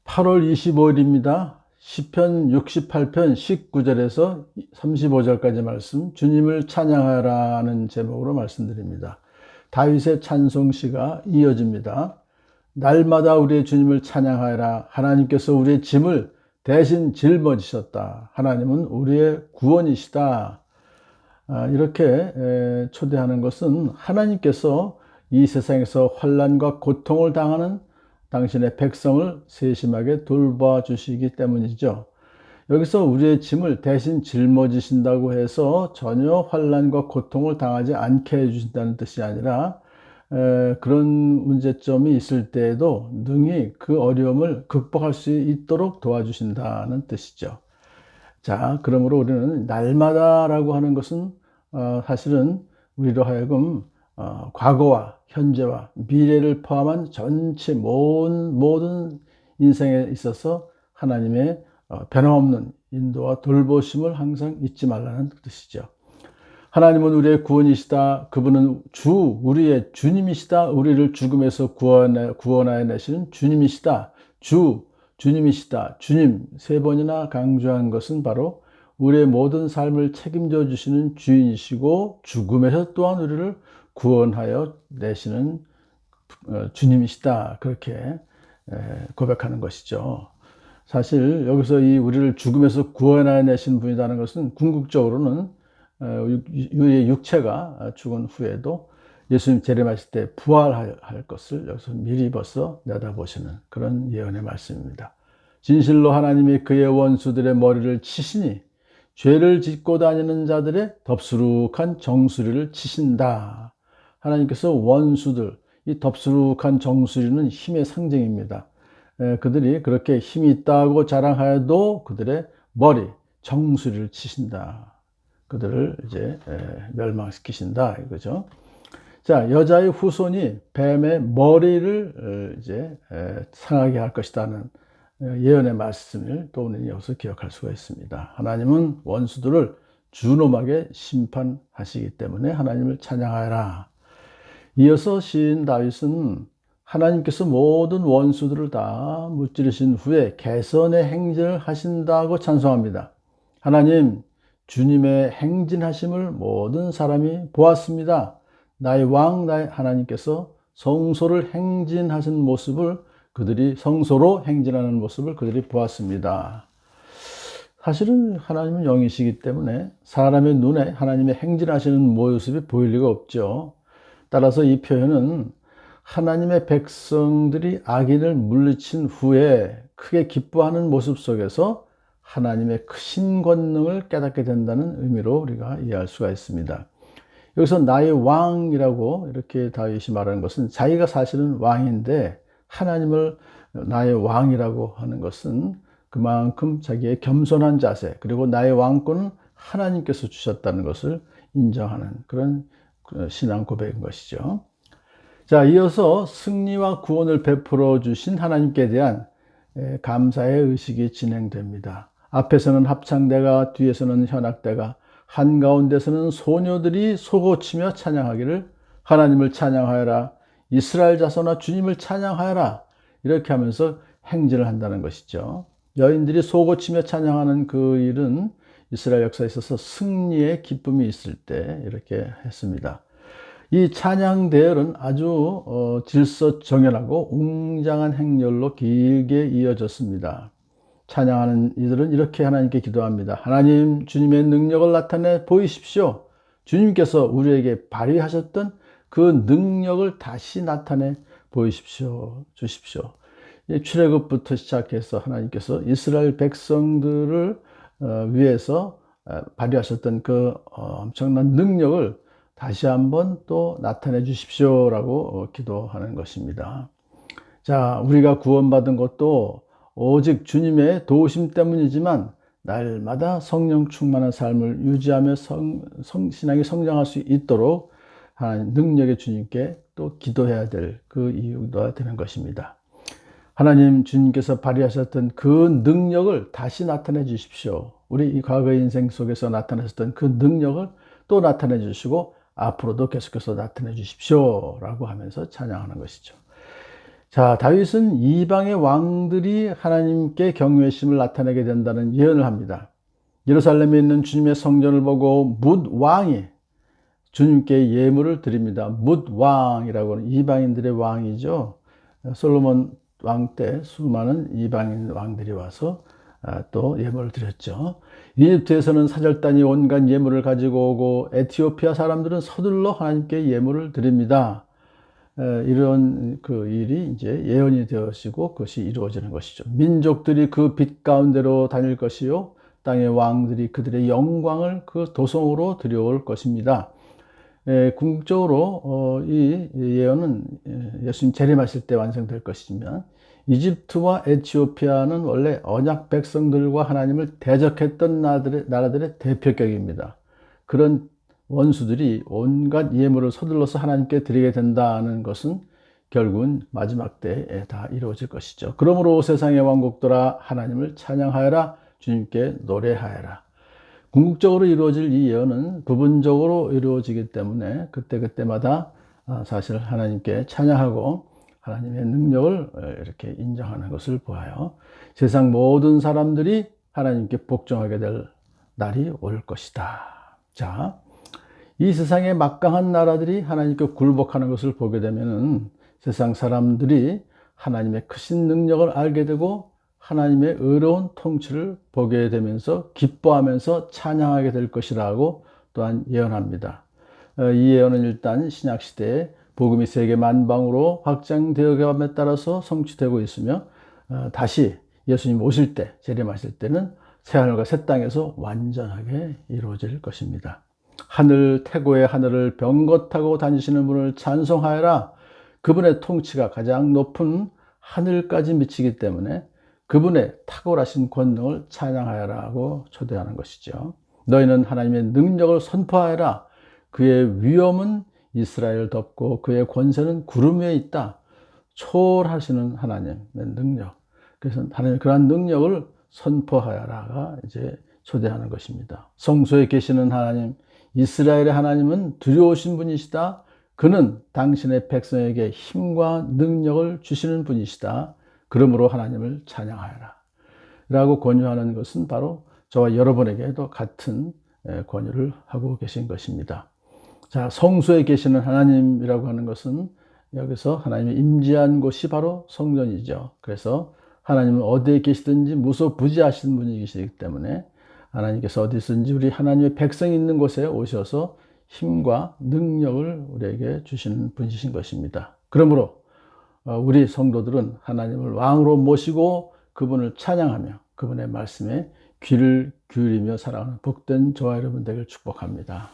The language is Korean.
8월 25일입니다. 시편 68편 19절에서 35절까지 말씀, 주님을 찬양하라는 제목으로 말씀드립니다. 다윗의 찬송시가 이어집니다. 날마다 우리의 주님을 찬양하라. 하나님께서 우리의 짐을 대신 짊어지셨다. 하나님은 우리의 구원이시다. 이렇게 초대하는 것은 하나님께서 이 세상에서 환난과 고통을 당하는 당신의 백성을 세심하게 돌봐주시기 때문이죠. 여기서 우리의 짐을 대신 짊어지신다고 해서 전혀 환난과 고통을 당하지 않게 해주신다는 뜻이 아니라 그런 문제점이 있을 때에도 능히 그 어려움을 극복할 수 있도록 도와주신다는 뜻이죠. 자, 그러므로 우리는 날마다라고 하는 것은 사실은 우리로 하여금 과거와 현재와 미래를 포함한 전체 모든 인생에 있어서 하나님의 변함없는 인도와 돌보심을 항상 잊지 말라는 뜻이죠. 하나님은 우리의 구원이시다. 그분은 우리의 주님이시다. 우리를 죽음에서 구원하여 내시는 주님이시다. 주님이시다. 주님, 세 번이나 강조한 것은 바로 우리의 모든 삶을 책임져 주시는 주인이시고 죽음에서 또한 우리를 구원하여 내시는 주님이시다. 그렇게 고백하는 것이죠. 사실 여기서 이 우리를 죽음에서 구원하여 내신 분이라는 것은 궁극적으로는 우리의 육체가 죽은 후에도 예수님 재림하실 때 부활할 것을 여기서 미리 벌써 내다보시는 그런 예언의 말씀입니다. 진실로 하나님이 그의 원수들의 머리를 치시니 죄를 짓고 다니는 자들의 덥수룩한 정수리를 치신다. 하나님께서 원수들, 이 덥수룩한 정수리는 힘의 상징입니다. 그들이 그렇게 힘이 있다고 자랑하여도 그들의 머리, 정수리를 치신다. 그들을 이제 멸망시키신다 이거죠. 자, 여자의 후손이 뱀의 머리를 이제 상하게 할 것이라는 예언의 말씀을 또 우리는 여기서 기억할 수가 있습니다. 하나님은 원수들을 준엄하게 심판하시기 때문에 하나님을 찬양하여라. 이어서 시인 다윗은 하나님께서 모든 원수들을 다 무찌르신 후에 개선의 행진을 하신다고 찬송합니다. 하나님, 주님의 행진하심을 모든 사람이 보았습니다. 나의 왕, 나의 하나님께서 성소로 행진하는 모습을 그들이 보았습니다. 사실은 하나님은 영이시기 때문에 사람의 눈에 하나님의 행진하시는 모습이 보일 리가 없죠. 따라서 이 표현은 하나님의 백성들이 악인을 물리친 후에 크게 기뻐하는 모습 속에서 하나님의 크신 권능을 깨닫게 된다는 의미로 우리가 이해할 수가 있습니다. 여기서 나의 왕이라고 이렇게 다윗이 말하는 것은 자기가 사실은 왕인데 하나님을 나의 왕이라고 하는 것은 그만큼 자기의 겸손한 자세, 그리고 나의 왕권은 하나님께서 주셨다는 것을 인정하는 그런 신앙 고백인 것이죠. 자, 이어서 승리와 구원을 베풀어 주신 하나님께 대한 감사의 의식이 진행됩니다. 앞에서는 합창대가, 뒤에서는 현악대가, 한가운데서는 소녀들이 소고치며 찬양하기를 하나님을 찬양하여라, 이스라엘 자손아 주님을 찬양하여라, 이렇게 하면서 행진을 한다는 것이죠. 여인들이 소고치며 찬양하는 그 일은 이스라엘 역사에 있어서 승리의 기쁨이 있을 때 이렇게 했습니다. 이 찬양 대열은 아주 질서정연하고 웅장한 행렬로 길게 이어졌습니다. 찬양하는 이들은 이렇게 하나님께 기도합니다. 하나님, 주님의 능력을 나타내 보이십시오. 주님께서 우리에게 발휘하셨던 그 능력을 다시 나타내 보이십시오. 주십시오. 출애굽부터 시작해서 하나님께서 이스라엘 백성들을 위해서 발휘하셨던 그 엄청난 능력을 다시 한번 또 나타내 주십시오라고 기도하는 것입니다. 자, 우리가 구원받은 것도 오직 주님의 도우심 때문이지만 날마다 성령 충만한 삶을 유지하며 신앙이 성장할 수 있도록 하나님 능력의 주님께 또 기도해야 될 그 이유가 되는 것입니다. 하나님, 주님께서 발휘하셨던 그 능력을 다시 나타내 주십시오. 우리 이 과거의 인생 속에서 나타나셨던 그 능력을 또 나타내 주시고 앞으로도 계속해서 나타내 주십시오 라고 하면서 찬양하는 것이죠. 자, 다윗은 이방의 왕들이 하나님께 경외심을 나타내게 된다는 예언을 합니다. 예루살렘에 있는 주님의 성전을 보고 뭇 왕이 주님께 예물을 드립니다. 뭇 왕이라고 하는 이방인들의 왕이죠. 솔로몬 왕 때 수많은 이방인 왕들이 와서 또 예물을 드렸죠. 이집트에서는 사절단이 온갖 예물을 가지고 오고 에티오피아 사람들은 서둘러 하나님께 예물을 드립니다. 이런 그 일이 이제 예언이 되어지고 그것이 이루어지는 것이죠. 민족들이 그 빛 가운데로 다닐 것이요, 땅의 왕들이 그들의 영광을 그 도성으로 들여올 것입니다. 궁극적으로 이 예언은 예수님 재림하실 때 완성될 것이지만, 이집트와 에티오피아는 원래 언약 백성들과 하나님을 대적했던 나라들의 대표격입니다. 그런 원수들이 온갖 예물을 서둘러서 하나님께 드리게 된다는 것은 결국은 마지막 때에 다 이루어질 것이죠. 그러므로 세상의 왕국들아 하나님을 찬양하여라, 주님께 노래하여라. 궁극적으로 이루어질 이 예언은 부분적으로 이루어지기 때문에 그때그때마다 사실 하나님께 찬양하고 하나님의 능력을 이렇게 인정하는 것을 보아요. 세상 모든 사람들이 하나님께 복종하게 될 날이 올 것이다. 자, 이 세상의 막강한 나라들이 하나님께 굴복하는 것을 보게 되면은 세상 사람들이 하나님의 크신 능력을 알게 되고 하나님의 의로운 통치를 보게 되면서 기뻐하면서 찬양하게 될 것이라고 또한 예언합니다. 이 예언은 일단 신약시대에 복음이 세계 만방으로 확장되어 감에 따라서 성취되고 있으며, 다시 예수님 오실 때, 재림하실 때는 새하늘과 새 땅에서 완전하게 이루어질 것입니다. 하늘 태고의 하늘을 병거타고 다니시는 분을 찬송하여라. 그분의 통치가 가장 높은 하늘까지 미치기 때문에 그분의 탁월하신 권능을 찬양하여라고 초대하는 것이죠. 너희는 하나님의 능력을 선포하여라. 그의 위엄은 이스라엘을 덮고 그의 권세는 구름 위에 있다. 초월하시는 하나님의 능력. 그래서 하나님의 그러한 능력을 선포하여라가 이제 초대하는 것입니다. 성소에 계시는 하나님, 이스라엘의 하나님은 두려우신 분이시다. 그는 당신의 백성에게 힘과 능력을 주시는 분이시다. 그러므로 하나님을 찬양하여라 라고 권유하는 것은 바로 저와 여러분에게도 같은 권유를 하고 계신 것입니다. 자, 성소에 계시는 하나님이라고 하는 것은 여기서 하나님이 임재한 곳이 바로 성전이죠. 그래서 하나님은 어디에 계시든지 무소부지하신 분이시기 때문에 하나님께서 어디든지 우리 하나님의 백성이 있는 곳에 오셔서 힘과 능력을 우리에게 주시는 분이신 것입니다. 그러므로 우리 성도들은 하나님을 왕으로 모시고 그분을 찬양하며 그분의 말씀에 귀를 기울이며 살아가는 복된 저와 여러분 되기를 축복합니다.